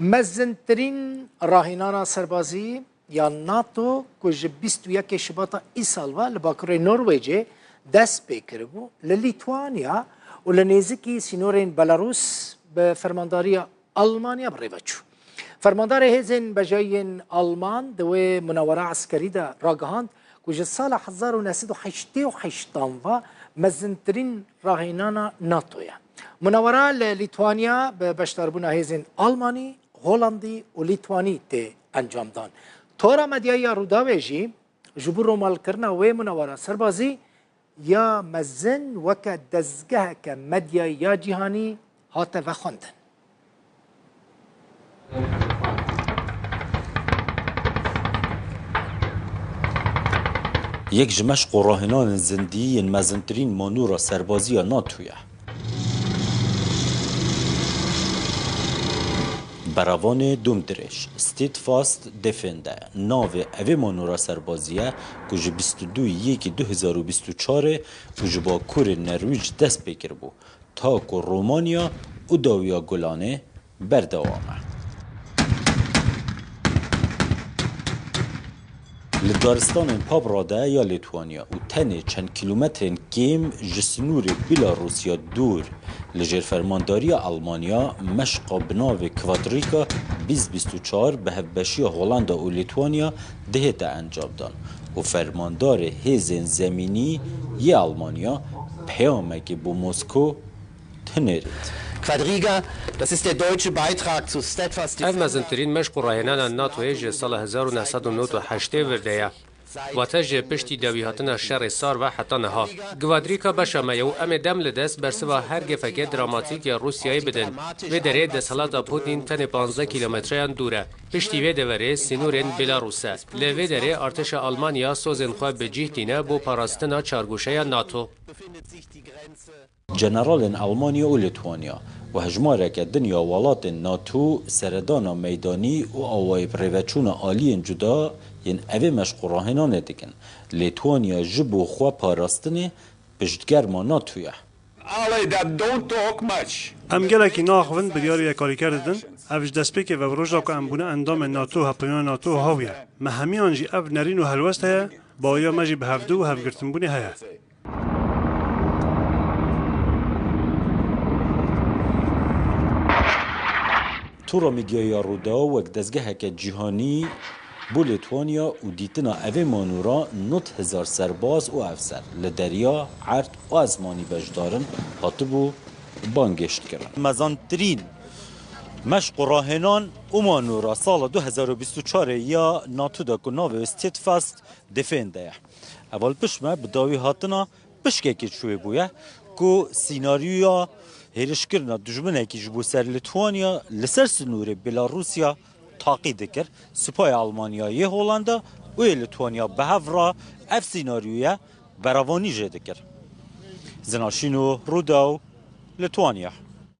مزنترین راهینانا سربازی یا ناتو که جه 21 شباط ای سال و لباکره نروژ دست بکر بو للیتوانیا و لنزیکی سینورین بلاروس به فرمانداری آلمانیا بریوچو. فرماندار هزین بجاین آلمان دوی مناوره عسکری دا راگهاند که جه سال 1988 و مزنترین راهینانا ناتویا. مناوره لیتوانیا به بشتربونا هزین آلمانی، هولندی و لیتوانی ته انجام دان. تورا مدیای روداویجی جبور رومال کرنا و مناوره سربازی یا مزن وک دزگه که مدیای یا جهانی هاته و خوندن. یک جمشق و راهنان زندی مزنترین مانورا سربازی ناتویه. براوان دومدرش ستیت فاست دفنده ناو اوی مانورا سربازیه که جه 22/1/2024 و جه با کور نرویج دست بکر بو تا که رومانیا و داویا گلانه بردوامه. لدارستان پابراده یا لیتوانیا و تنه چند کیلومترین کم جسنور بیلاروسیا دور لجر فرمانداری آلمانیا مشقا بناو کوادریکا 2024 به هفبشی هولندا و لیتوانیا دهتا انجام دان و فرماندار هیزن زمینی ی آلمانیا پیامکی بو مسکو تنرید. Quadriga, das ist der deutsche Beitrag zu Steadfast. اف مزنترین مشق و راهنان ناتو جه سال 1998 ورده واتە ژێ پشتی دەویهاتنە شەڕی سار و حتا نەها گوادریکا بەشەمەیە و ئەمێ دەم لە دەست بەرسەوە هەر گەفەکێ دراماتیکە رووسیایی بدن وێ دەرێ دەسەڵاتە پوتین تەنێ 15 کیلۆمەتریان دوورە پشتی وێ دەوەرێ سینورên بێلاروسە لە وێ دەرێ ئارتشە ئەڵمانیا سۆزên xwe بجیهتینە بۆ پاراستنا çargûşeya NATO. جنرالên Almanya û Litwanya و hejmareke dinya welatên NATO seredana meydanî û awayê rêveçûna aliyên cuda yên evê meşqûrahinanê dikin. Litwanya ji bo xwe parastinê piştgerma NATOye. Em gelekî naxivin biryariya karîker didin, ev ji destpêkê vevroja ku em bûne endamên NATO hepeyona NATO hawiye. Me hemiyan jî ev nerîn û helwest heye, bawiya me jî bi hevdû û hevgirtinbûnê heye. Tura medyaya Rûda wek dezgeheke cîhanî bû Litwanya û dîtina evê manûra 9000 serbaz û efser li derya, erd û ezmanî beşdarin hatibû bangêştkirin. Mezantirîn meşq û rahênan û manûra sala 2024 ya NATO da ku navê Steadfast difên ye. Eval pişme bi dawî hatina pişkekê çûyê bûye ku sînaryoya hêrişkirina dijminekî ji bo ser Litwanya li ser sinûrê Belarusya taqî dikir. Sipaya Almanyayê Hollanda û ê Litwanya bi hev ra ev sînaryoya beravanî jê dikir. Zinaşîn û Rûda û Litwanya.